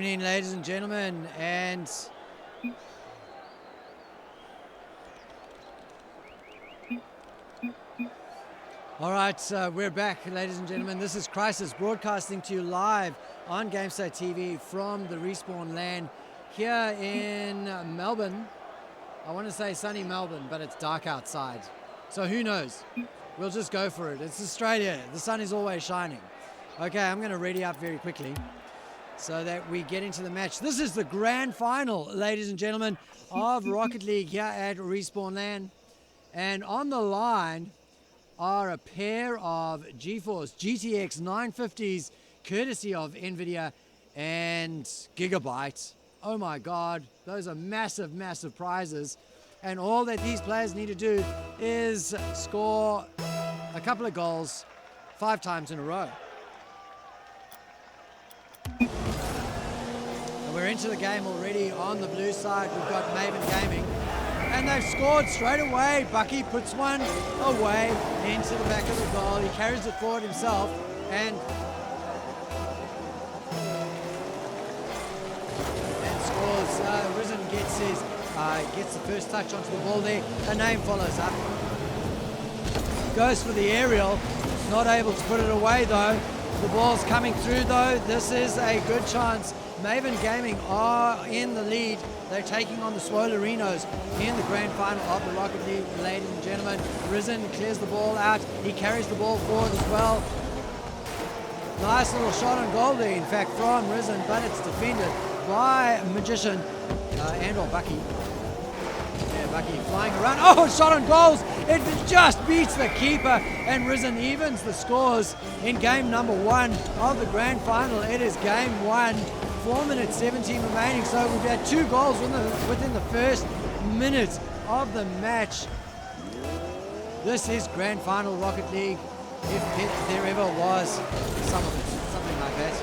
evening, ladies and gentlemen, and all right, we're back, ladies and gentlemen. This is Crisis broadcasting to you live on GameStar TV from the Respawn LAN here in Melbourne. I want to say sunny Melbourne, but it's dark outside. So who knows? We'll just go for it. It's Australia. The sun is always shining. Okay, I'm going to ready up very quickly so that we get into the match. This is the grand final, ladies and gentlemen, of Rocket League here at Respawn LAN. And on the line are a pair of GeForce GTX 950s, courtesy of NVIDIA and Gigabyte. Oh my God, those are massive, massive prizes. And all that these players need to do is score a couple of goals 5 times in a row. And we're into the game already on the blue side. We've got Maiyven Gaming. And they've scored straight away. Bucky puts one away into the back of the goal. He carries it forward himself and scores. Risen gets the first touch onto the ball there. A name follows up. Goes for the aerial. Not able to put it away though. The ball's coming through though. This is a good chance. Maiyven Gaming are in the lead. They're taking on the Swolerinos in the grand final of the Rocket League, ladies and gentlemen. Risen clears the ball out. He carries the ball forward as well. Nice little shot on goal there, in fact, from Risen, but it's defended by Magician and or Bucky. Yeah, Bucky flying around. Oh, shot on goals. It just beats the keeper, and Risen evens the scores in game number 1 of the grand final. It is game 1. 4 minutes 17 remaining, so we've had 2 goals within the first minute of the match. This is grand final Rocket League, if there ever was something like that.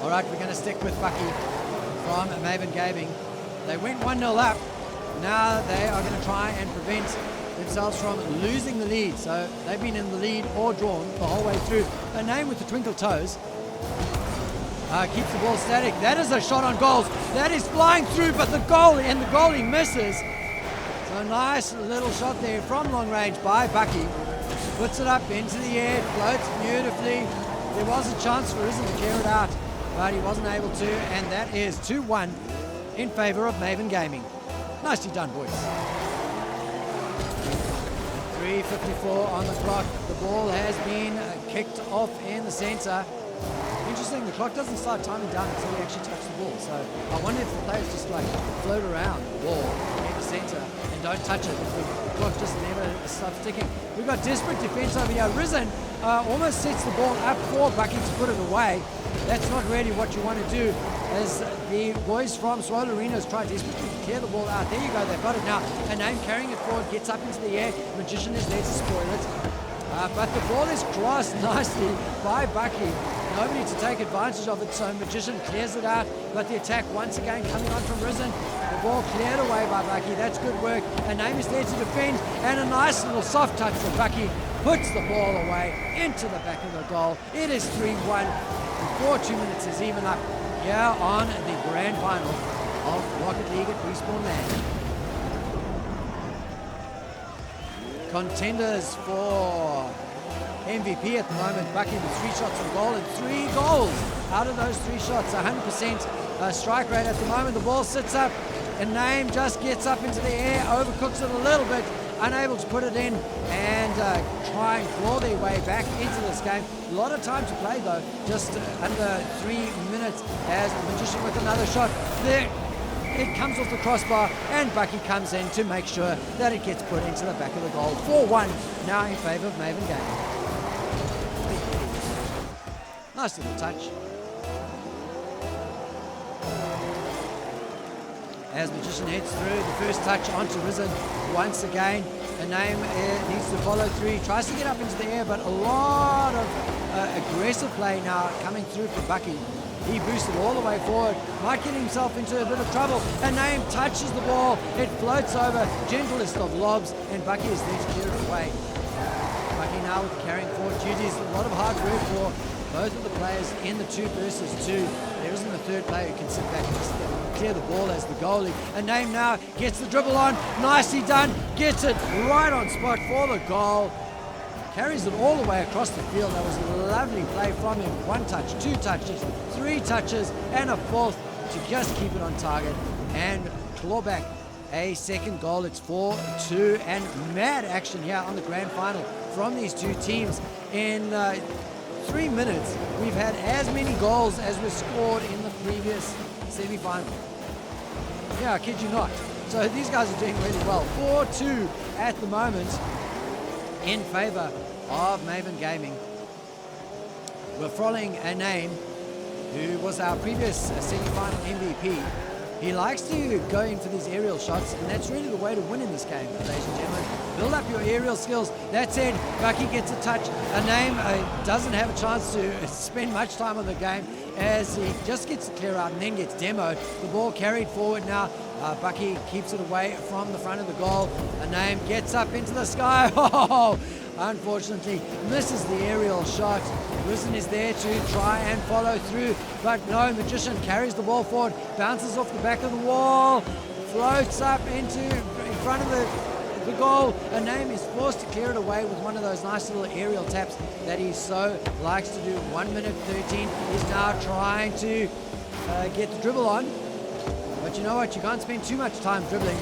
All right, we're going to stick with Bucky from Maiyven Gaming. They went 1-0 up. Now they are going to try and prevent themselves from losing the lead. So they've been in the lead or drawn the whole way through. A name with the twinkle toes. Keeps the ball static. That is a shot on goals. That is flying through, but the goalie misses. So nice little shot there from long range by Bucky. Puts it up into the air, floats beautifully. There was a chance for Risen to clear it out, but he wasn't able to, and that is 2-1 in favor of Maiyven Gaming. Nicely done, boys. 3:54 on the clock. The ball has been kicked off in the center. Interesting, the clock doesn't start timing down until you actually touch the ball. So I wonder if the players just like float around the ball in the center and don't touch it. The clock just never stops ticking. We've got desperate defense over here. Risen almost sets the ball up for Bucky to put it away. That's not really what you want to do, as the boys from Swolerinos try desperately to clear the ball out. There you go, they've got it now. A name carrying it forward, gets up into the air. Magician is there to spoil it. But the ball is crossed nicely by Bucky. Nobody to take advantage of it, so Magician clears it out. But the attack once again coming on from Risen. The ball cleared away by Bucky. That's good work. A name is there to defend, and a nice little soft touch from Bucky puts the ball away into the back of the goal. It is 3-1 before 2 minutes is even up here on the grand final of Rocket League at Respawn LAN. Contenders for MVP at the moment, Bucky with 3 shots on goal and 3 goals out of those 3 shots. 100% strike rate at the moment. The ball sits up, and Name just gets up into the air, overcooks it a little bit, unable to put it in, and try and claw their way back into this game. A lot of time to play though, just under 3 minutes, as Magician with another shot. There, it comes off the crossbar, and Bucky comes in to make sure that it gets put into the back of the goal. 4-1 now in favor of Maiyven Gaming. Nice little touch. As Magician heads through, the first touch onto Risen once again. A name needs to follow through. He tries to get up into the air, but a lot of aggressive play now coming through from Bucky. He boosted all the way forward, might get himself into a bit of trouble. A name touches the ball, it floats over, gentlest of lobs, and Bucky is there to clear it away. Bucky now with carrying forward duties, a lot of hard work for both of the players in the 2 versus 2. There isn't a third player who can sit back and just clear the ball as the goalie. A name now gets the dribble on. Nicely done. Gets it right on spot for the goal. Carries it all the way across the field. That was a lovely play from him. 1 touch, 2 touches, 3 touches, and a 4th to just keep it on target and claw back a second goal. It's 4-2, and mad action here on the grand final from these 2 teams. In 3 minutes, we've had as many goals as were scored in the previous semi-final. Yeah, I kid you not. So these guys are doing really well. 4-2 at the moment in favor of Maiyven Gaming. We're following a name who was our previous semi-final MVP. He likes to go in for these aerial shots, and that's really the way to win in this game, ladies and gentlemen. Build up your aerial skills. That said, Bucky gets a touch. A name doesn't have a chance to spend much time on the game as he just gets to clear out and then gets demoed. The ball carried forward now. Bucky keeps it away from the front of the goal. A name gets up into the sky. Oh, unfortunately misses the aerial shot. Risen is there to try and follow through, but no, Magician carries the ball forward, bounces off the back of the wall, floats up in front of the goal. A name is forced to clear it away with one of those nice little aerial taps that he so likes to do. 1 minute 13. He's now trying to get the dribble on. But you know what? You can't spend too much time dribbling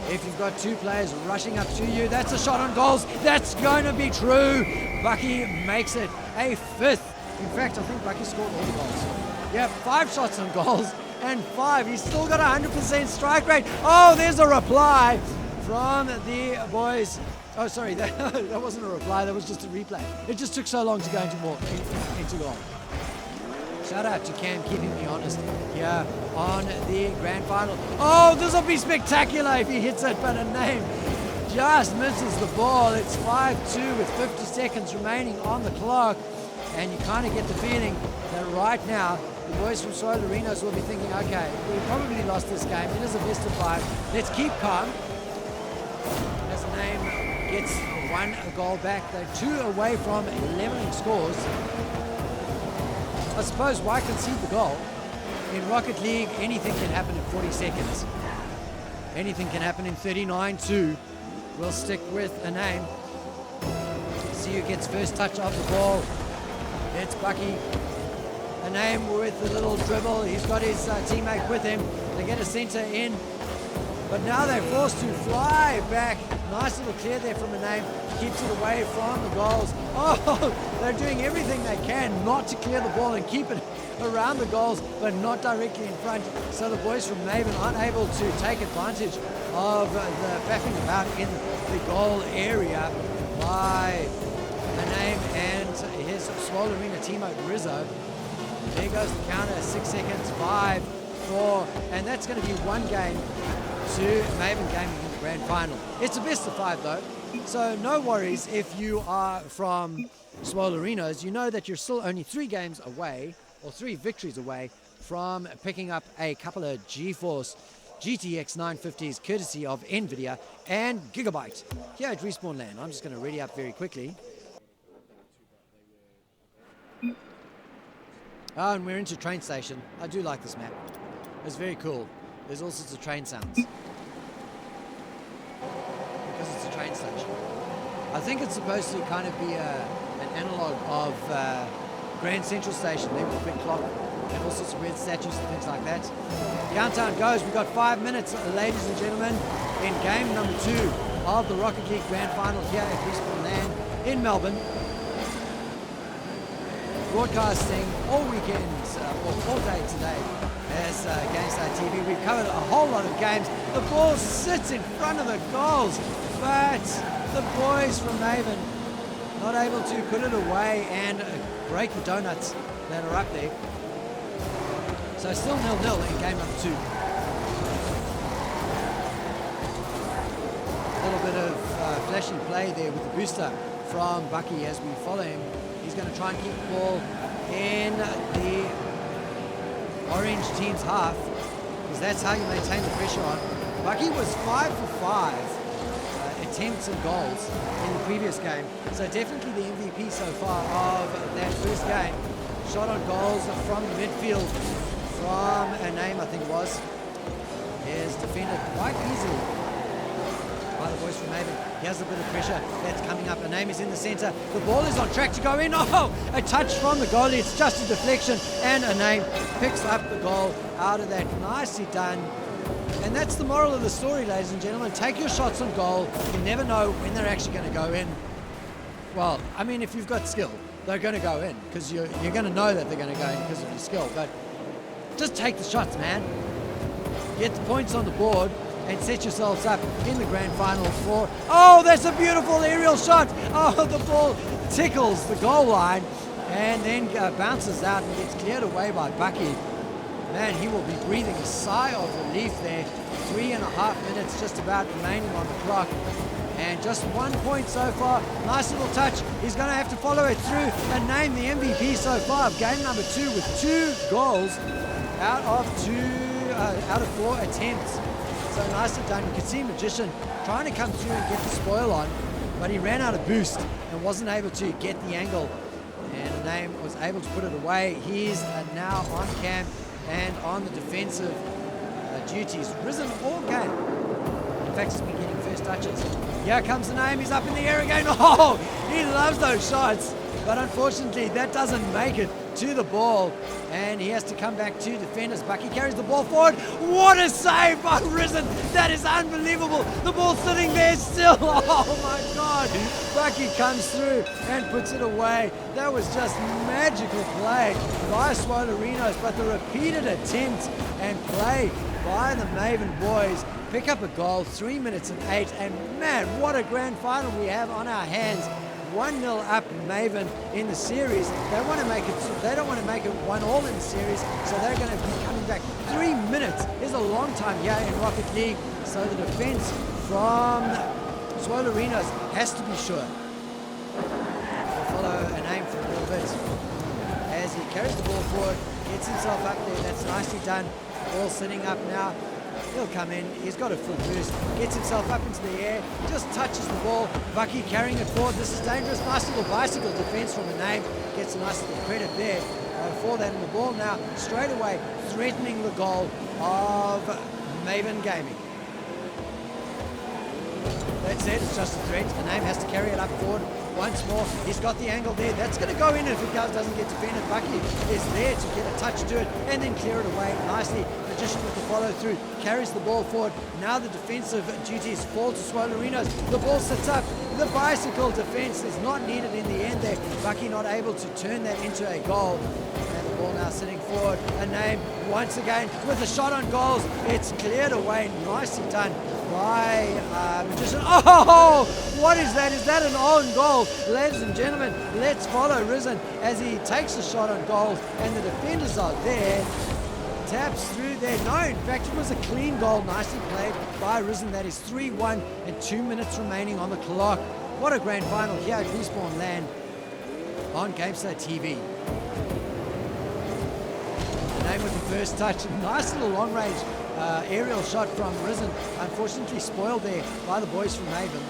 if you've got 2 players rushing up to you. That's a shot on goals. That's going to be true. Bucky makes it a 5th. In fact, I think Bucky scored all the goals. Yeah, 5 shots on goals and 5. He's still got a 100% strike rate. Oh, there's a reply from the boys. Oh, sorry, that wasn't a reply. That was just a replay. It just took so long to go into goal. Shout out to Cam keeping me honest here on the grand final. Oh, this will be spectacular if he hits it, but a name just misses the ball. It's 5-2 with 50 seconds remaining on the clock, and you kind of get the feeling that right now the boys from Swolerinos will be thinking, okay, we probably lost this game. It is a best of 5. Let's keep calm. As the name gets 1 goal back, they're 2 away from leveling scores. I suppose why concede the goal? In Rocket League, anything can happen in 40 seconds. Anything can happen in 39-2. We'll stick with a name. See who gets first touch of the ball. It's Bucky. A name with a little dribble. He's got his teammate with him. They get a center in. But now they're forced to fly back. Nice little clear there from a name. Keeps it away from the goals. Oh, they're doing everything they can not to clear the ball and keep it around the goals, but not directly in front. So the boys from Maiyven aren't able to take advantage of the faffing about in the goal area by the name and his Swollerino teammate Rizzo. There goes the counter. 6 seconds. 5, 4, and that's going to be 1 game to Maiyven Gaming in the grand final. It's a best of 5 though, so no worries if you are from Swolerinos. You know that you're still only 3 games away, or 3 victories away, from picking up a couple of GeForce GTX 950s courtesy of NVIDIA and Gigabyte here at Respawn Land. I'm just going to ready up very quickly. Oh, and we're into train station. I do like this map. It's very cool. There's all sorts of train sounds. Because it's a train station. I think it's supposed to kind of be an analog of Grand Central Station, there with the big clock and all sorts of weird statues and things like that. Countdown goes. We've got 5 minutes, ladies and gentlemen, in game number 2 of the Rocket League Grand Final here at Respawn Land in Melbourne. Broadcasting all weekends, or all day today as GameStar TV. We've covered a whole lot of games. The ball sits in front of the goals, but the boys from Maiyven not able to put it away and break the donuts that are up there. So still 0-0 in game number 2. A little bit of flashy play there with the booster from Bucky as we follow him. He's going to try and keep the ball in the orange team's half, because that's how you maintain the pressure on. Bucky was 5 for 5 attempts and goals in the previous game, so definitely the MVP so far of that first game. Shot on goals from the midfield from a name, I think it was, is defended quite easily by the boys from Maiyven. He has a bit of pressure that's coming up. A name is in the centre. The ball is on track to go in. Oh, a touch from the goalie. It's just a deflection, and a name picks up the goal out of that. Nicely done. And that's the moral of the story, ladies and gentlemen. Take your shots on goal. You never know when they're actually going to go in. Well, I mean, if you've got skill, they're going to go in because you're going to know that they're going to go in because of your skill. But just take the shots, man. Get the points on the board and set yourselves up in the grand final for... Oh, that's a beautiful aerial shot. Oh, the ball tickles the goal line and then bounces out and gets cleared away by Bucky. Man, he will be breathing a sigh of relief there. 3.5 minutes just about remaining on the clock. And just 1 point so far. Nice little touch. He's going to have to follow it through and name the MVP so far of game number 2 with 2 goals out of 4 attempts. So nicely done. You can see Magician trying to come through and get the spoil on, but he ran out of boost and wasn't able to get the angle. And Name was able to put it away. He's now on camp and on the defensive duties. Risen all game. In fact, he's been getting first touches. Here comes the Name. He's up in the air again. Oh, he loves those shots. But unfortunately, that doesn't make it to the ball. And he has to come back to defenders. Bucky carries the ball forward. What a save by Risen. That is unbelievable. The ball sitting there still. Oh, my God. Bucky comes through and puts it away. That was just magical play by Swolerinos. But the repeated attempt and play by the Maiyven boys pick up a goal, 3 minutes and 8. And man, what a grand final we have on our hands. 1-0 up Maiyven in the series. They want to make it. They don't want to make it 1-1 in the series, so they're going to be coming back. 3 minutes is a long time here in Rocket League. So the defense from Swolerinos has to be sure. We'll follow a Name for a little bit as he carries the ball forward, gets himself up there. That's nicely done. Ball sitting up now. He'll come in, he's got a full boost, gets himself up into the air, just touches the ball. Bucky carrying it forward. This is dangerous. Nice little bicycle defense from a Name. Gets a nice little credit there for that. And the ball now straight away threatening the goal of Maiyven Gaming. That's it, it's just a threat. The Name has to carry it up forward once more. He's got the angle there. That's going to go in if it doesn't get defended. Bucky is there to get a touch to it and then clear it away nicely. Magician with the follow through, carries the ball forward. Now the defensive duties fall to Swolerinos. The ball sits up. The bicycle defense is not needed in the end there. Bucky not able to turn that into a goal. And the ball now sitting forward. A Name once again with a shot on goals. It's cleared away. Nicely done by Magician. Oh, what is that? Is that an own goal? Ladies and gentlemen, let's follow Risen as he takes a shot on goals and the defenders are there. Taps through there. No, in fact, it was a clean goal. Nicely played by Risen. That is 3-1 and 2 minutes remaining on the clock. What a grand final here at Respawn Land on GameStar TV. Name with the first touch. Nice little long range aerial shot from Risen. Unfortunately spoiled there by the boys from Maiyven.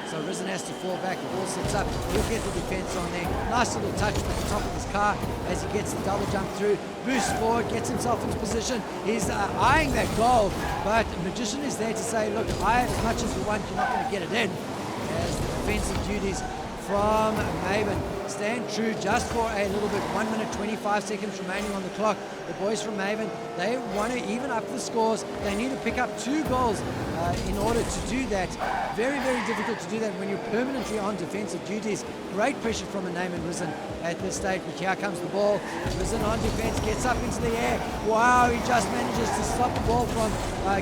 So Risen has to fall back. The ball sits up. He'll get the defense on there. Nice little touch with the top of his car as he gets the double jump through. Boosts forward, gets himself into position. He's eyeing that goal, but Magician is there to say, look, eye it as much as you want. You're not going to get it in. As the defensive duties from Maiyven stand true just for a little bit. 1 minute 25 seconds remaining on the clock. The boys from Maiyven, they want to even up the scores. They need to pick up 2 goals in order to do that. Very, very difficult to do that when you're permanently on defensive duties. Great pressure from a Name and Risen at this stage. But here comes the ball. Risen on defense, gets up into the air. Wow, he just manages to stop the ball from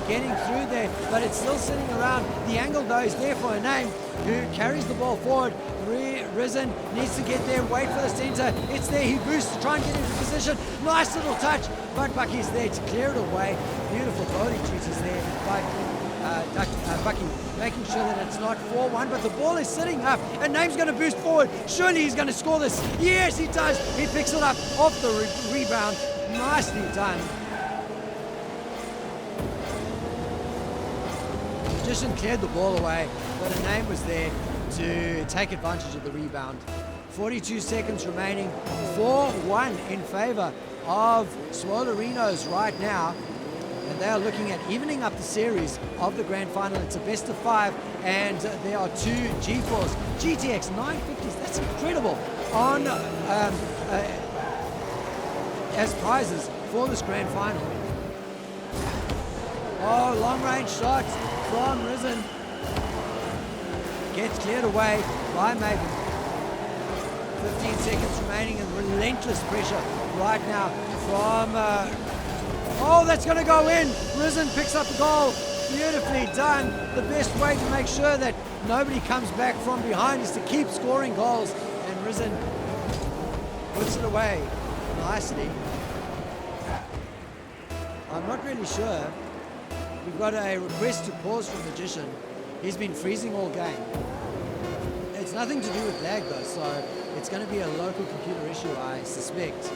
getting through there, but it's still sitting around. The angle though is there for a Name who carries the ball forward. Risen needs to get there, wait for the center. It's there, he boosts to try and get into position. Nice little touch, but Bucky's there to clear it away. Beautiful bowling duties there by Bucky, making sure that it's not 4-1, but the ball is sitting up and Name's going to boost forward. Surely he's going to score this. Yes, he does. He picks it up off the rebound. Nicely done. Magician cleared the ball away, but a Name was there to take advantage of the rebound 42 seconds remaining. 4-1 in favor of Swolerinos right now. And they are looking at evening up the series of the grand final. It's a best of 5, and there are 2 G4s, GTX 950s. That's incredible on as prizes for this grand final. Oh, long range shots from Risen. Gets cleared away by Maiyven. 15 seconds remaining and relentless pressure right now from oh, that's going to go in. Risen picks up the goal. Beautifully done. The best way to make sure that nobody comes back from behind is to keep scoring goals. And Risen puts it away nicely. I'm not really sure. We've got a request to pause from Magician. He's been freezing all game. It's nothing to do with lag though, so it's going to be a local computer issue, I suspect.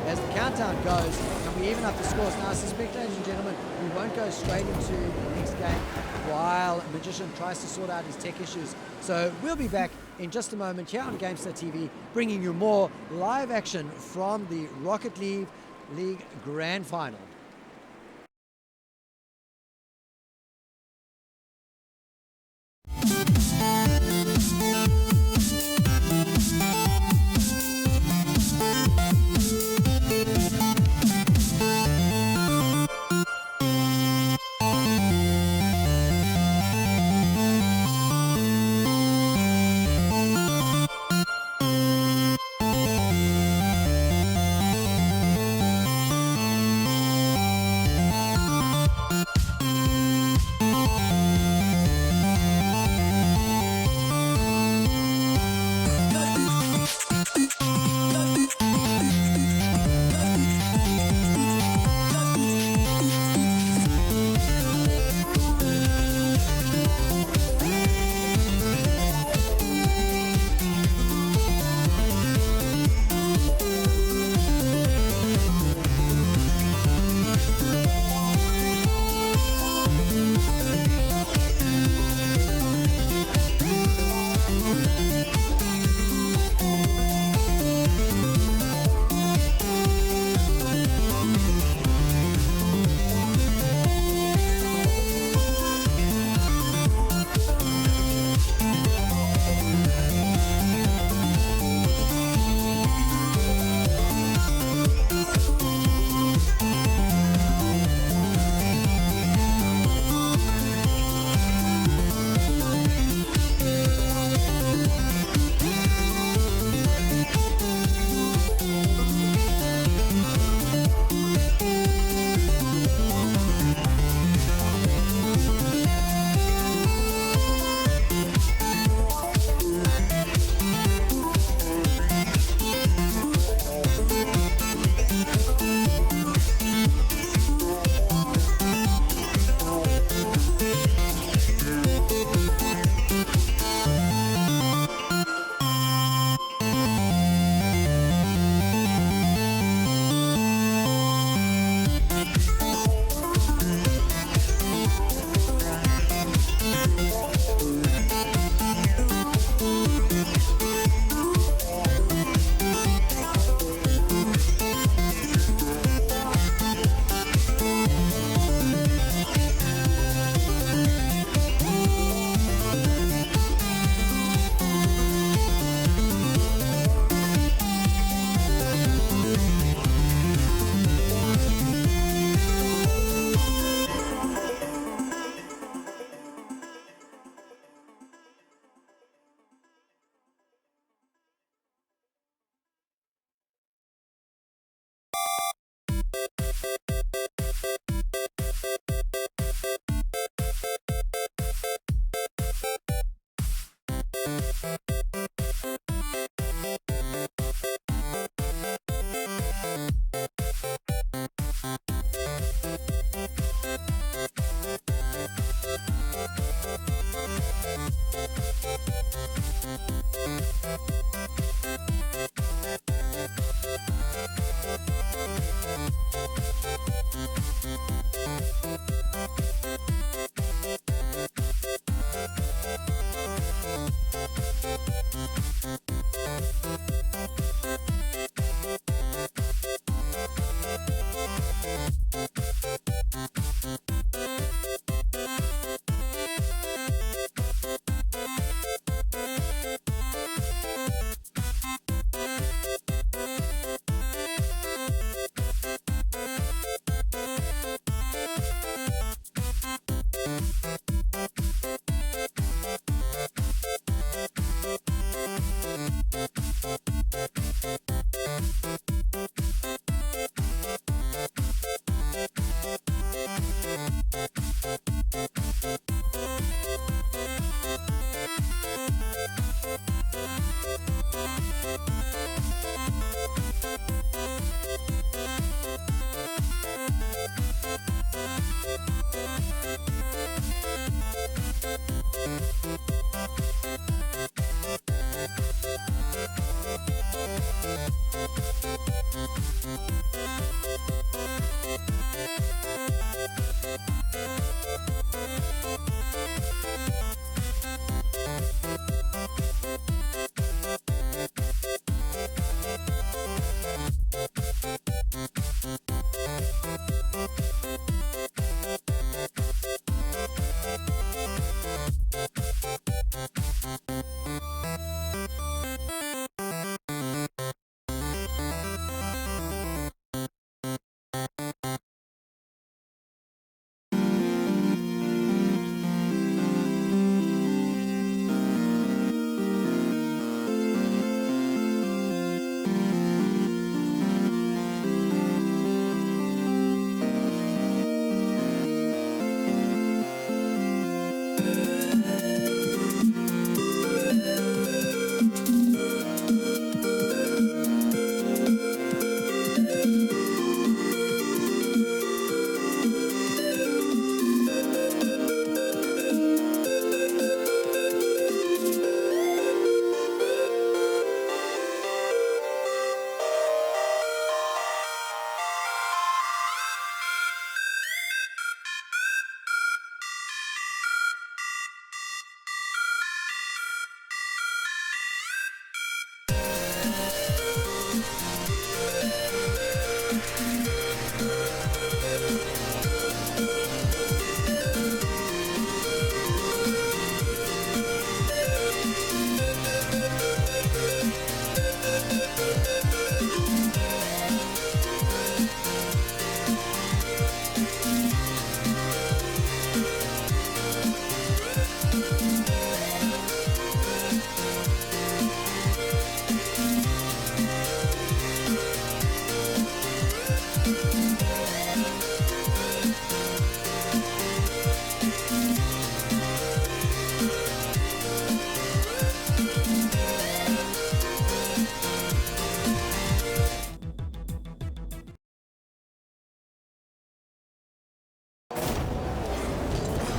As the countdown goes, and we even up the scores. Now I suspect, ladies and gentlemen, we won't go straight into the next game while Magician tries to sort out his tech issues. So we'll be back in just a moment here on GameStar TV, bringing you more live action from the Rocket League Grand Final.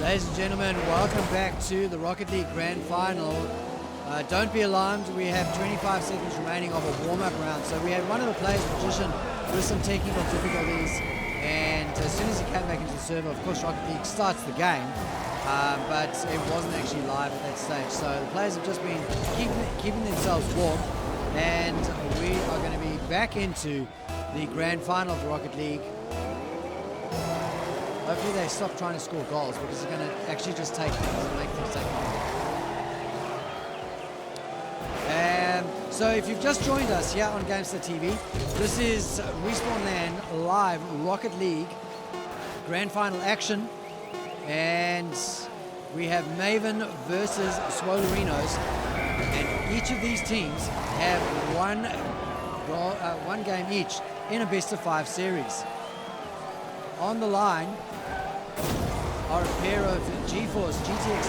Ladies and gentlemen, welcome back to the Rocket League Grand Final. Don't be alarmed, we have 25 seconds remaining of a warm-up round. So we had one of the players, Magician, with some technical difficulties, and as soon as he came back into the server, of course Rocket League starts the game, but it wasn't actually live at that stage. So the players have just been keeping themselves warm, and we are going to be back into the Grand Final of the Rocket League. Hopefully they stop trying to score goals, because it's going to actually just take things and make things take longer. So if you've just joined us here on Gamester TV, this is Respawn Land live Rocket League Grand Final action, and we have Maiyven versus Swolerinos, and each of these teams have one game each in a best-of-5 series. On the line are a pair of GeForce GTX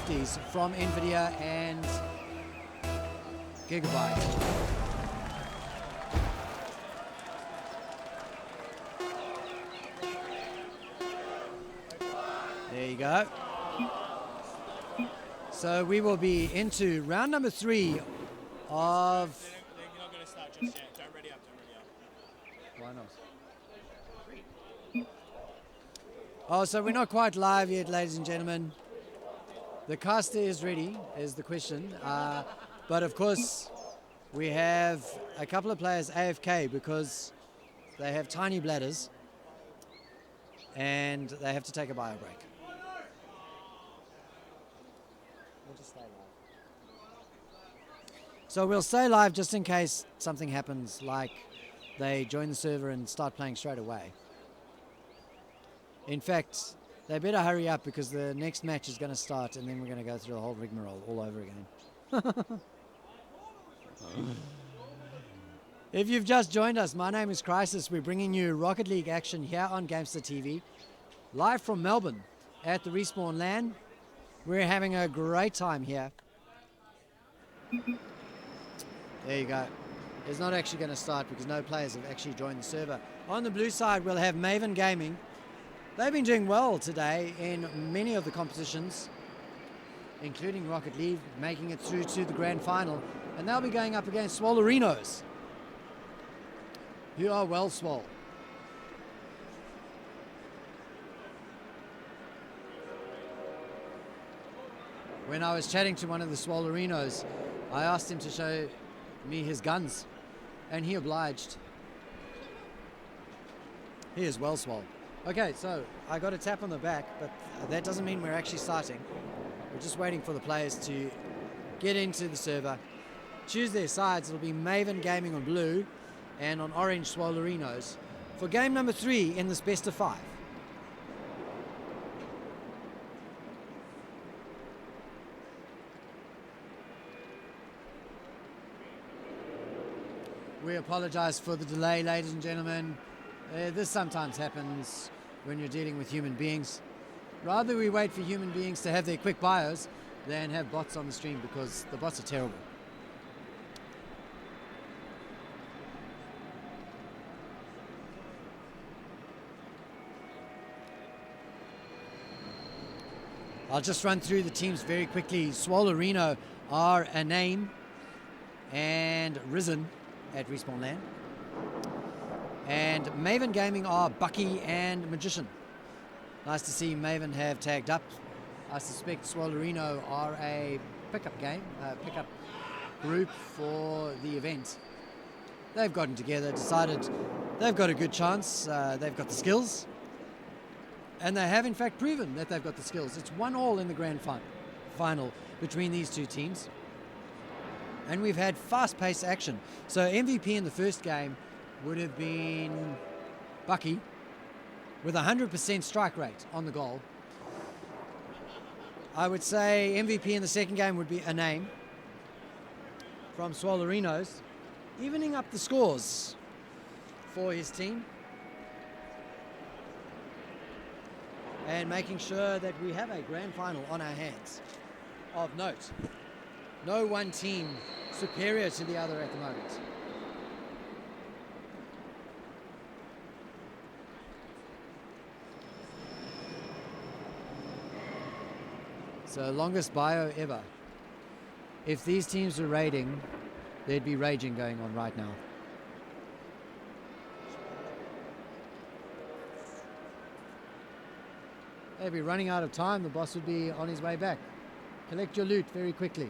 950s from NVIDIA and Gigabyte. There you go. So we will be into round number 3 of... They're not going to start just yet. Don't ready up. Why not? Oh, so we're not quite live yet, ladies and gentlemen. The caster is ready, is the question. But of course, we have a couple of players AFK because they have tiny bladders and they have to take a bio break. We'll just stay live. So we'll stay live just in case something happens, like they join the server and start playing straight away. In fact, they better hurry up because the next match is going to start and then we're going to go through the whole rigmarole all over again. If you've just joined us, my name is Crisis. We're bringing you Rocket League action here on Gamester TV, live from Melbourne at the Respawn LAN. We're having a great time here. There you go. It's not actually going to start because no players have actually joined the server. On the blue side, we'll have Maiyven Gaming. They've been doing well today in many of the competitions, including Rocket League, making it through to the grand final. And they'll be going up against Swolerinos, who are well swole. When I was chatting to one of the Swolerinos, I asked him to show me his guns, and he obliged. He is well swole. Okay, so I got a tap on the back, but that doesn't mean we're actually starting. We're just waiting for the players to get into the server, choose their sides. It'll be Maiyven Gaming on blue and on orange Swolerinos for game number 3 in this best of 5. We apologize for the delay, ladies and gentlemen. This sometimes happens when you're dealing with human beings. Rather we wait for human beings to have their quick bios than have bots on the stream, because the bots are terrible. I'll just run through the teams very quickly. Swolerino are a name and Risen at Respawn LAN. And Maiyven Gaming are Bucky and Magician. Nice to see Maiyven have tagged up. I suspect Swollerino are a pickup group for the event. They've gotten together, decided they've got a good chance, they've got the skills, and they have in fact proven that they've got the skills. It's 1-1 in the grand final between these two teams. And we've had fast-paced action. So MVP in the first game would have been Bucky with 100% strike rate on the goal. I would say MVP in the second game would be a name from Swolerinos, evening up the scores for his team and making sure that we have a grand final on our hands. Of note, no one team superior to the other at the moment. So longest bio ever. If these teams were raiding, there'd be raging going on right now. They'd be running out of time. The boss would be on his way back. Collect your loot very quickly.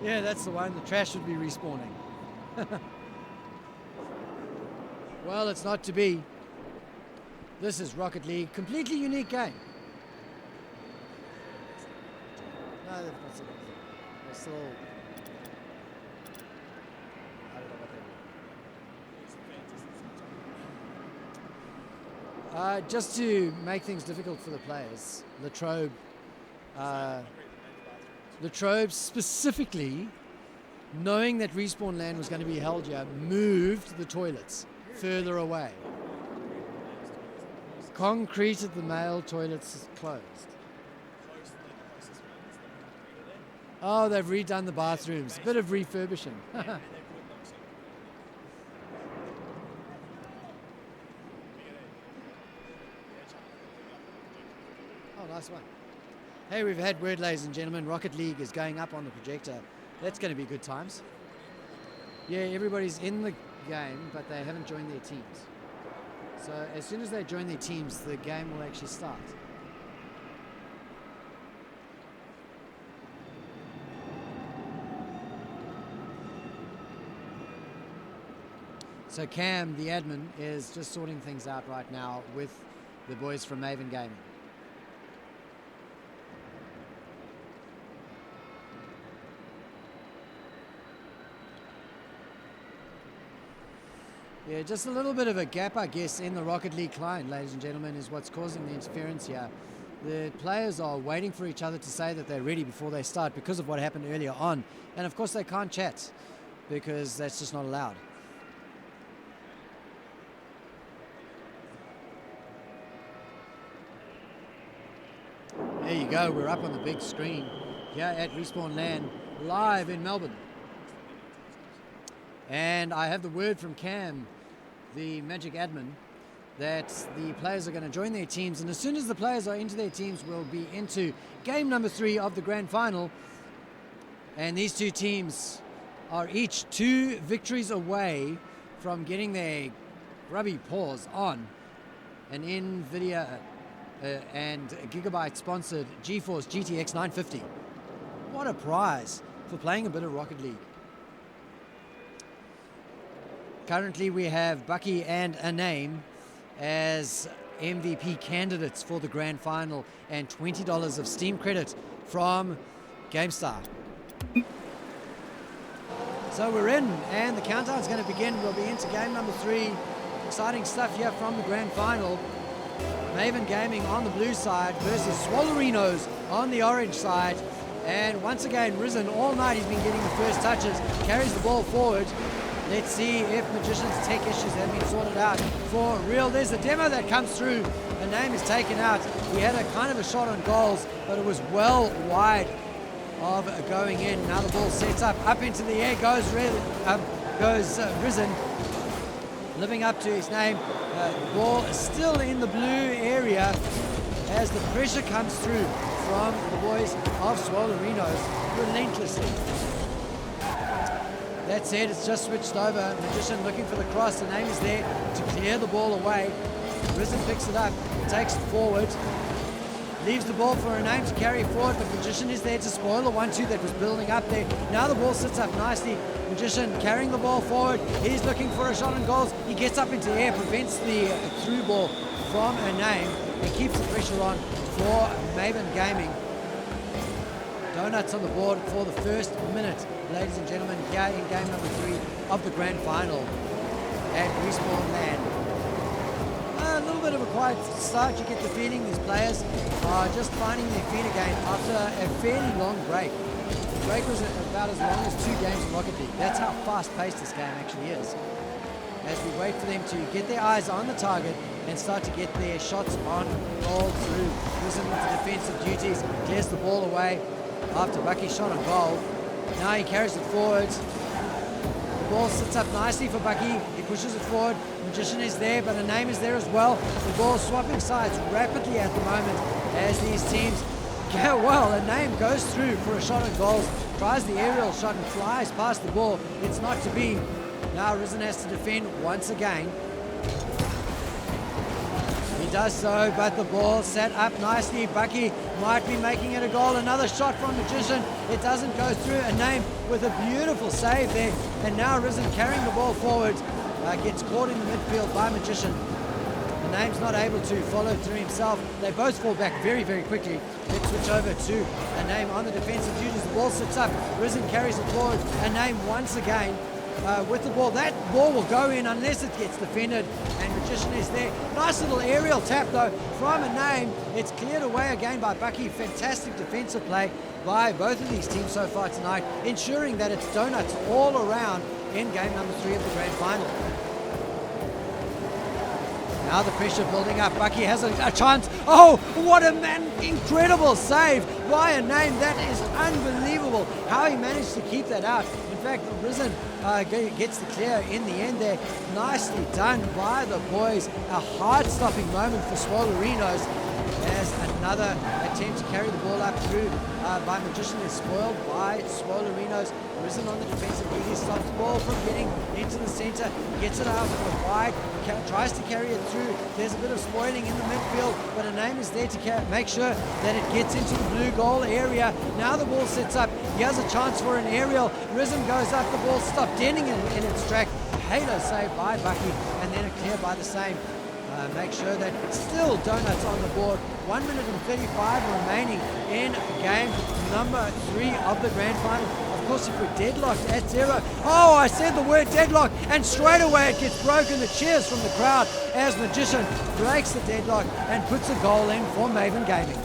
Yeah, that's the one. The trash would be respawning. Well, it's not to be. This is Rocket League. Completely unique game. No, they've got something. They're still... I don't know what they do. Just to make things difficult for the players, Latrobe specifically, knowing that respawn land was going to be held here, moved the toilets further away. Concreted the male toilets closed. Oh, they've redone the bathrooms. Bit of refurbishing. Oh, nice one. Hey, we've had word, ladies and gentlemen. Rocket League is going up on the projector. That's going to be good times. Yeah, everybody's in the game, but they haven't joined their teams. So as soon as they join their teams, the game will actually start. So Cam, the admin, is just sorting things out right now with the boys from Maiyven Gaming. Yeah, just a little bit of a gap, I guess, in the Rocket League client, ladies and gentlemen, is what's causing the interference here. The players are waiting for each other to say that they're ready before they start because of what happened earlier on. And of course they can't chat because that's just not allowed. There you go, we're up on the big screen here at Respawn LAN, live in Melbourne. And I have the word from Cam, the Magic admin, that the players are going to join their teams, and as soon as the players are into their teams, we'll be into game number 3 of the grand final. And these two teams are each 2 victories away from getting their grubby paws on an NVIDIA and Gigabyte sponsored GeForce GTX 950. What a prize for playing a bit of Rocket League. Currently we have Bucky and Aname as MVP candidates for the grand final and $20 of Steam credit from GameStar. So we're in and the countdown's going to begin. We'll be into game number 3. Exciting stuff here from the grand final. Maiyven Gaming on the blue side versus Swolerinos on the orange side. And once again, Risen all night, he's been getting the first touches, carries the ball forward. Let's see if Magician's tech issues have been sorted out for real. There's a demo that comes through. A name is taken out. He had a kind of a shot on goals, but it was well wide of going in. Now the ball sets up into the air, goes Risen, living up to his name. The ball is still in the blue area as the pressure comes through from the boys of Swolerinos relentlessly. That said, it's just switched over. Magician looking for the cross. The name is there to clear the ball away. Risen picks it up, takes it forward, leaves the ball for a name to carry forward, but Magician is there to spoil the 1-2 that was building up there. Now the ball sits up nicely. Magician carrying the ball forward. He's looking for a shot on goals. He gets up into the air, prevents the through ball from a name, and keeps the pressure on for Maiyven Gaming. Donuts on the board for the first minute, ladies and gentlemen, here in game number 3 of the grand final at Respawn LAN. A little bit of a quiet start. You get the feeling these players are just finding their feet again after a fairly long break. The break was about as long as 2 games in Rocket League. That's how fast-paced this game actually is. As we wait for them to get their eyes on the target and start to get their shots on goal through. Listen with the defensive duties, clears the ball away after Bucky's shot on goal. Now he carries it forward. The ball sits up nicely for Bucky. He pushes it forward. Magician is there, but a name is there as well. The ball swapping sides rapidly at the moment as these teams Yeah, well, a name goes through for a shot on goals, tries the aerial shot and flies past the ball. It's not to be. Now Risen has to defend once again. He does so, but the ball set up nicely. Bucky might be making it a goal. Another shot from Magician. It doesn't go through. A name with a beautiful save there. And now Risen carrying the ball forward. Gets caught in the midfield by Magician. The name's not able to follow through himself. They both fall back very, very quickly. Let's switch over to a name on the defensive duties. The ball sits up. Risen carries it forward. A name once again with the ball. That ball will go in unless it gets defended. And Magician is there. Nice little aerial tap though from a name. It's cleared away again by Bucky. Fantastic defensive play by both of these teams so far tonight, ensuring that it's donuts all around in game number 3 of the grand final. Now the pressure building up. Bucky has a chance. Oh, what a incredible save by a name. That is unbelievable how he managed to keep that out. In fact, Risen gets the clear in the end there. Nicely done by the boys. A heart-stopping moment for Swolerinos as another attempt to carry the ball up through by Magician is spoiled by Swolerinos. Risen on the defensive duty, stops the ball from getting into the center, gets it out wide, tries to carry it through. There's a bit of spoiling in the midfield, but a name is there to make sure that it gets into the blue goal area. Now the ball sits up. He has a chance for an aerial. Risen goes up, the ball stopped ending in its track. Halo saved by Bucky, and then a clear by the same. Make sure that still donuts on the board. 1 minute and 35 remaining in game number 3 of the grand final. Of course, if we're deadlocked at 0, oh, I said the word deadlock, and straight away it gets broken. The cheers from the crowd as Magician breaks the deadlock and puts a goal in for Maiyven Gaming.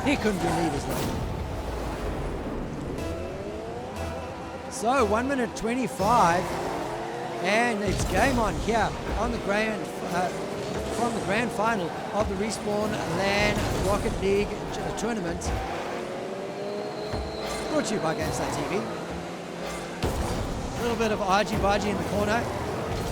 He couldn't believe his luck. So 1 minute 25. And it's game on here on the from the grand final of the Respawn LAN Rocket League tournament. Brought to you by GameStar TV. A little bit of argy-bargy in the corner.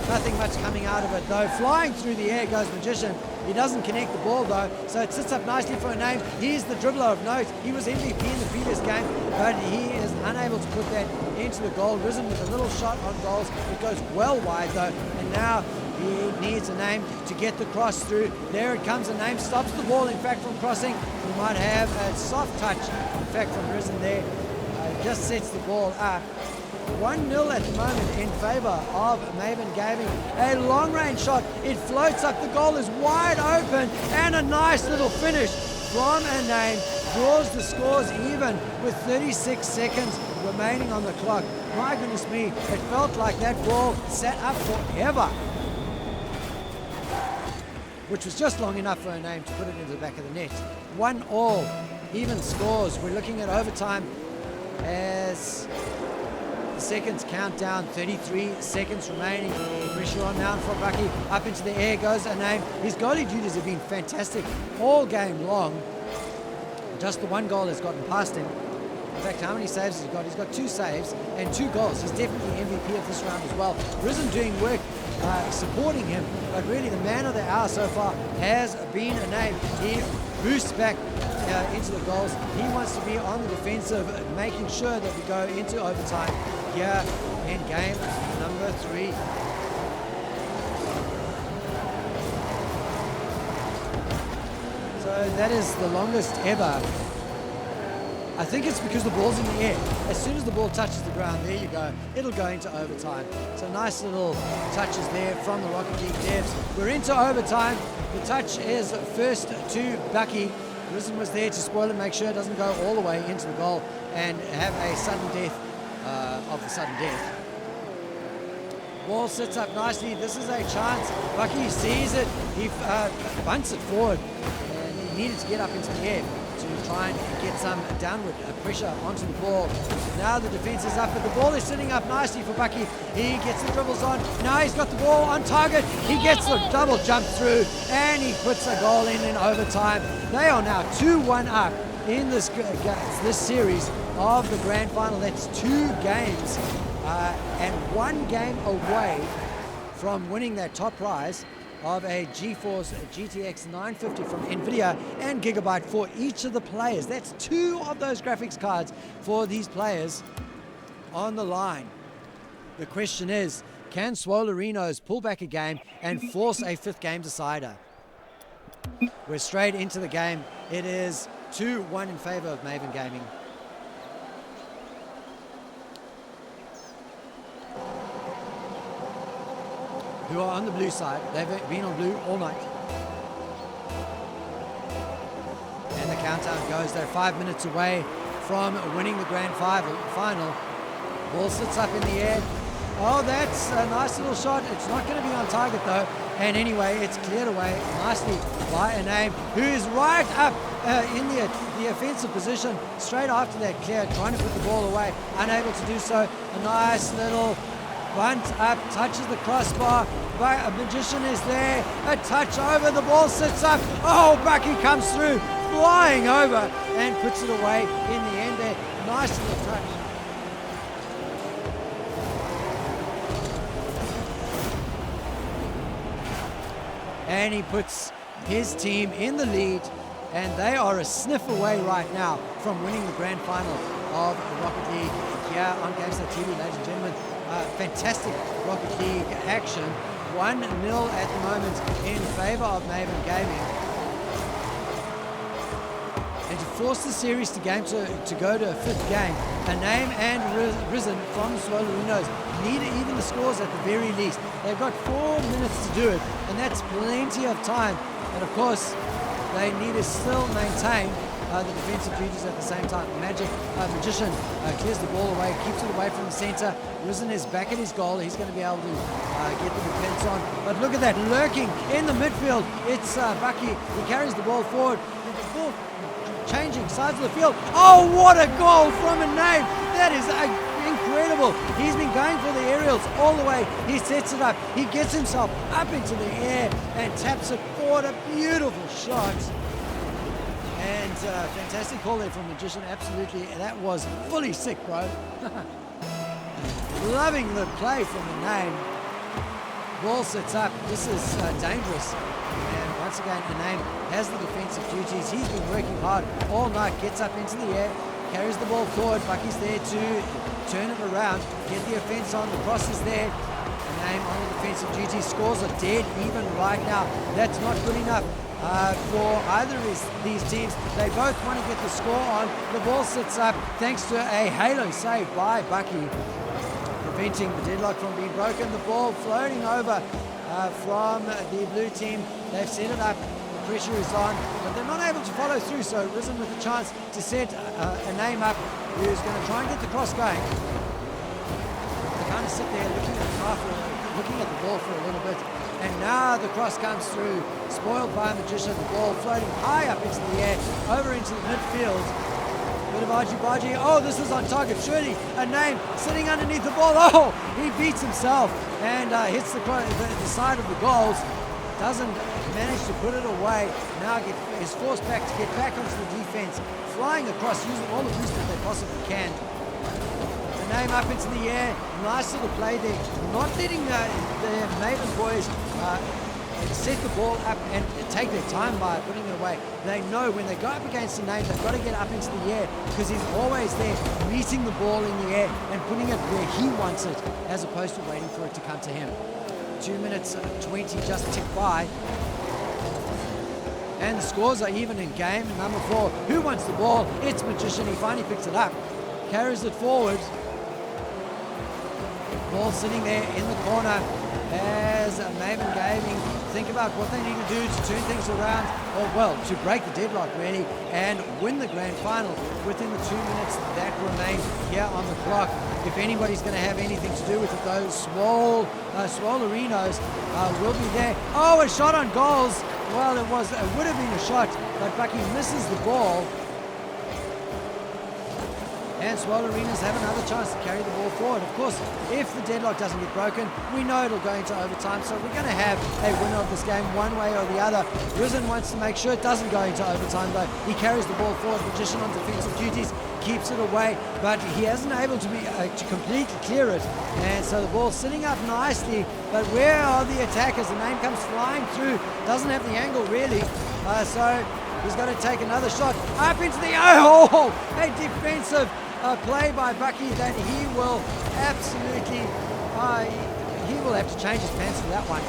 Nothing much coming out of it though. Flying through the air goes Magician. He doesn't connect the ball though, so it sits up nicely for a name. He's the dribbler of note. He was MVP in the previous game, but he is unable to put that into the goal. Risen with a little shot on goals. It goes well wide though, and now he needs a name to get the cross through. There it comes. A name stops the ball, in fact, from crossing. We might have a soft touch, in fact, from Risen there. Just sets the ball up. 1-0 at the moment in favor of Maiyven Gaming. A long-range shot. It floats up. The goal is wide open, and a nice little finish from a name draws the scores even with 36 seconds remaining on the clock. My goodness me, it felt like that ball sat up forever, which was just long enough for a name to put it into the back of the net. 1-1, even scores. We're looking at overtime as the seconds count down. 33 seconds remaining. Pressure on now for Bucky. Up into the air goes a name. His goalie duties have been fantastic all game long. Just the one goal has gotten past him. In fact, how many saves has he got? He's got 2 saves and 2 goals. He's definitely MVP of this round as well. Risen doing work, supporting him, but really the man of the hour so far has been a name. He boosts back into the goals. He wants to be on the defensive, making sure that we go into overtime here in game number 3. So that is the longest ever. I think it's because the ball's in the air. As soon as the ball touches the ground, there you go, it'll go into overtime. So nice little touches there from the Rocket League devs. We're into overtime. The touch is first to Bucky. Risen was there to spoil it, make sure it doesn't go all the way into the goal and have a sudden death of the sudden death. Ball sits up nicely. This is a chance. Bucky sees it. He bunts it forward, and he needed to get up into the air to try and get some downward pressure onto the ball. Now the defense is up, but the ball is sitting up nicely for Bucky. He gets the dribbles on. Now he's got the ball on target. He gets the double jump through, and he puts a goal in overtime. They are now 2-1 up in this series of the grand final. That's 2 games and 1 game away from winning that top prize of a GeForce GTX 950 from NVIDIA and Gigabyte for each of the players. That's 2 of those graphics cards for these players on the line. The question is, can Swolerinos pull back a game and force a 5th game decider? We're straight into the game. It is 2-1 in favor of Maiyven Gaming. Who are on the blue side. They've been on blue all night. And the countdown goes. They're 5 minutes away from winning the grand final. Ball sits up in the air. Oh, that's a nice little shot. It's not going to be on target though. And anyway, it's cleared away nicely by a name who is right up in the offensive position straight after that clear, trying to put the ball away, unable to do so. A nice little bunt up, touches the crossbar, but a Magician is there, a touch over, the ball sits up. Oh, Bucky comes through, flying over and puts it away in the end there. Nice little touch. And he puts his team in the lead, and they are a sniff away right now from winning the grand final of the Rocket League here on GameStar TV, ladies and gentlemen. Fantastic Rocket League action. 1-0 at the moment in favor of Maiyven Gaming. And to force the series to go to a 5th game, a name and Risen from the Swolerinos need to even the scores at the very least. They've got 4 minutes to do it, and that's plenty of time. And of course, they need to still maintain the defensive duties at the same time. Magician clears the ball away, keeps it away from the center. Risen is back at his goal. He's going to be able to get the defense on. But look at that, lurking in the midfield. It's Bucky. He carries the ball forward. The ball changing sides of the field. Oh, what a goal from a name. That is incredible. He's been going for the aerials all the way. He sets it up. He gets himself up into the air and taps it forward. A beautiful shot. And fantastic call there from Magician. Absolutely. That was fully sick, bro. Loving the play from the name. Ball sits up. This is dangerous. And once again, the name has the defensive duties. He's been working hard all night. Gets up into the air. Carries the ball forward. Bucky's there to turn it around. Get the offense on. The cross is there. The name on the defensive duties. Scores are dead even right now. That's not good enough for either of these teams. They both want to get the score on. The ball sits up thanks to a halo save by Bucky, preventing the deadlock from being broken. The ball floating over from the blue team. They've set it up. The pressure is on, but they're not able to follow through. So Risen with a chance to set a name up who's going to try and get the cross going. They kind of sit there looking at the ball for a little bit. And now the cross comes through, spoiled by Magician. The ball floating high up into the air, over into the midfield. Bit of argy-bargy. Oh, this is on target. Surely a name sitting underneath the ball. Oh, he beats himself and hits the side of the goals. Doesn't manage to put it away. Now is forced back to get back onto the defense. Flying across, using all the boost that they possibly can. The name up into the air. Nice little play there. Not letting the Maiyven boys set the ball up and take their time by putting it away. They know when they go up against the name, they've got to get up into the air because he's always there meeting the ball in the air and putting it where he wants it as opposed to waiting for it to come to him. 2 minutes 20 just ticked by. And the scores are even in game. Number 4, who wants the ball? It's Magician. He finally picks it up. Carries it forward. Ball sitting there in the corner as Maiyven Gaming think about what they need to do to turn things around, or well, to break the deadlock really, and win the grand final within the 2 minutes that remain here on the clock. If anybody's going to have anything to do with it, those Swolerinos will be there. Oh, a shot on goals. Well, it would have been a shot, but Bucky misses the ball. And Swolerinos have another chance to carry the ball forward. Of course, if the deadlock doesn't get broken, we know it'll go into overtime. So we're going to have a winner of this game one way or the other. Risen wants to make sure it doesn't go into overtime, though. He carries the ball forward. Magician on defensive duties. keeps it away, but he hasn't able to to completely clear it. And so the ball's sitting up nicely, but where are the attackers? The name comes flying through, doesn't have the angle really, so he's got to take another shot up into the a defensive play by Bucky that he will absolutely he will have to change his pants for that one.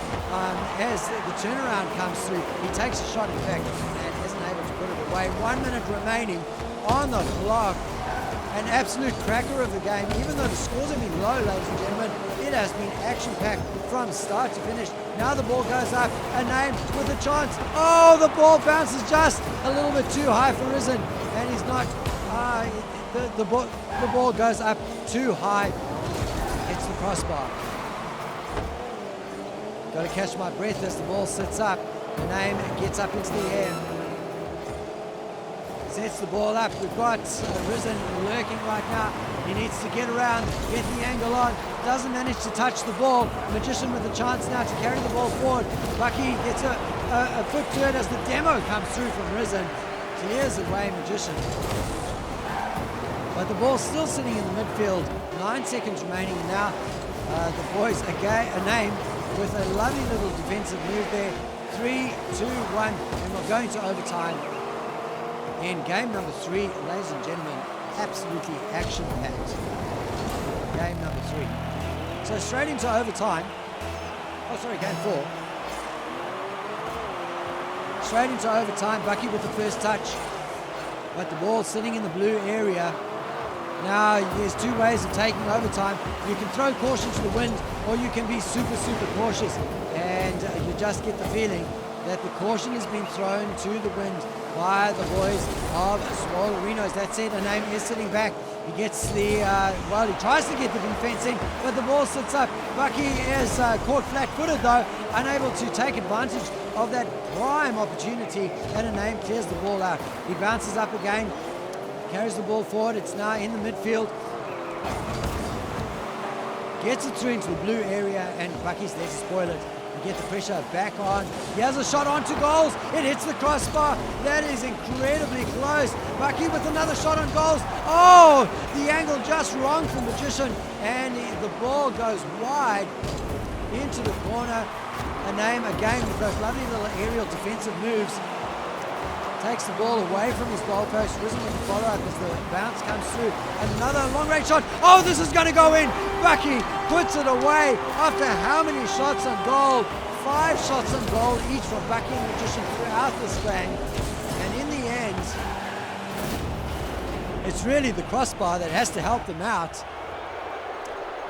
As the turnaround comes through, he takes a shot, in fact, and isn't able to put it away. 1 minute remaining on the clock. An absolute cracker of the game. Even though the scores have been low, ladies and gentlemen, it has been action-packed from start to finish. Now the ball goes up, a name with a chance. Oh, the ball bounces just a little bit too high for Risen, and he's not, the ball goes up too high. Hits the crossbar. Got to catch my breath as the ball sits up. The name gets up into the air. Sets the ball up. We've got Risen lurking right now. He needs to get around, get the angle on. Doesn't manage to touch the ball. Magician with a chance now to carry the ball forward. Bucky gets a foot to it as the demo comes through from Risen. Clears away Magician. But the ball's still sitting in the midfield. 9 seconds remaining now. The boys again, a name with a lovely little defensive move there. 3, 2, 1, and we're going to overtime. In game number 3, ladies and gentlemen, absolutely action-packed. Game number 3. So straight into overtime. Oh, sorry, game 4. Straight into overtime. Bucky with the first touch, but the ball sitting in the blue area. Now, there's 2 ways of taking overtime. You can throw caution to the wind, or you can be super, super cautious. And you just get the feeling that the caution has been thrown to the wind by the boys of Swolerinos. That said, a name is sitting back. He gets the, he tries to get the defense in, but the ball sits up. Bucky is caught flat-footed though, unable to take advantage of that prime opportunity, and a name clears the ball out. He bounces up again, carries the ball forward. It's now in the midfield. Gets it through into the blue area, and Bucky's there to spoil it. Get the pressure back on. He has a shot onto goals. It hits the crossbar. That is incredibly close. Bucky with another shot on goals. Oh, the angle just wrong for Magician, and the ball goes wide into the corner. A name again with those lovely little aerial defensive moves. Takes the ball away from his goalpost. Risen with the follow-up as the bounce comes through. Another long-range shot. Oh, this is going to go in. Bucky puts it away after how many shots on goal? 5 shots on goal each from Bucky and Magician throughout this game. And in the end, it's really the crossbar that has to help them out.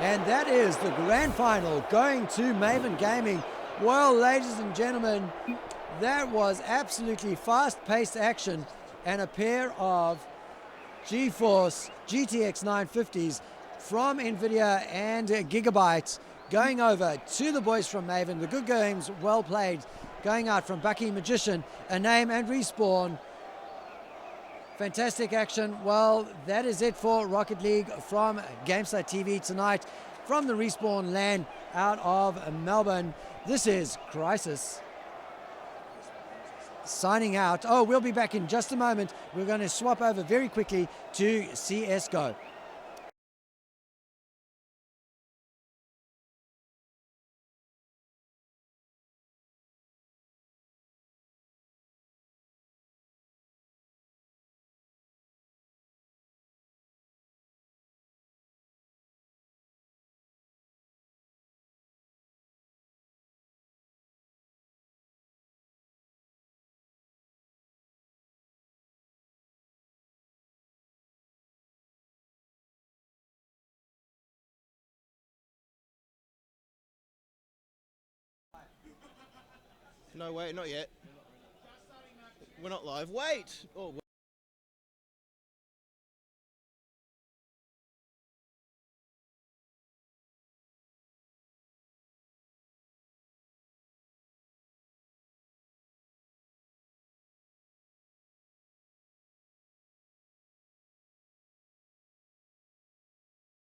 And that is the grand final going to Maiyven Gaming. Well, ladies and gentlemen, that was absolutely fast-paced action, and a pair of GeForce GTX 950s from NVIDIA and Gigabyte going over to the boys from Maiyven. The good games, well played, going out from Bucky, Magician, a name, and Respawn. Fantastic action. Well, that is it for Rocket League from GameSite TV tonight from the Respawn LAN out of Melbourne. This is Crisis signing out. Oh, we'll be back in just a moment. We're going to swap over very quickly to CSGO. No, wait, not yet. We're not live. Wait! Oh,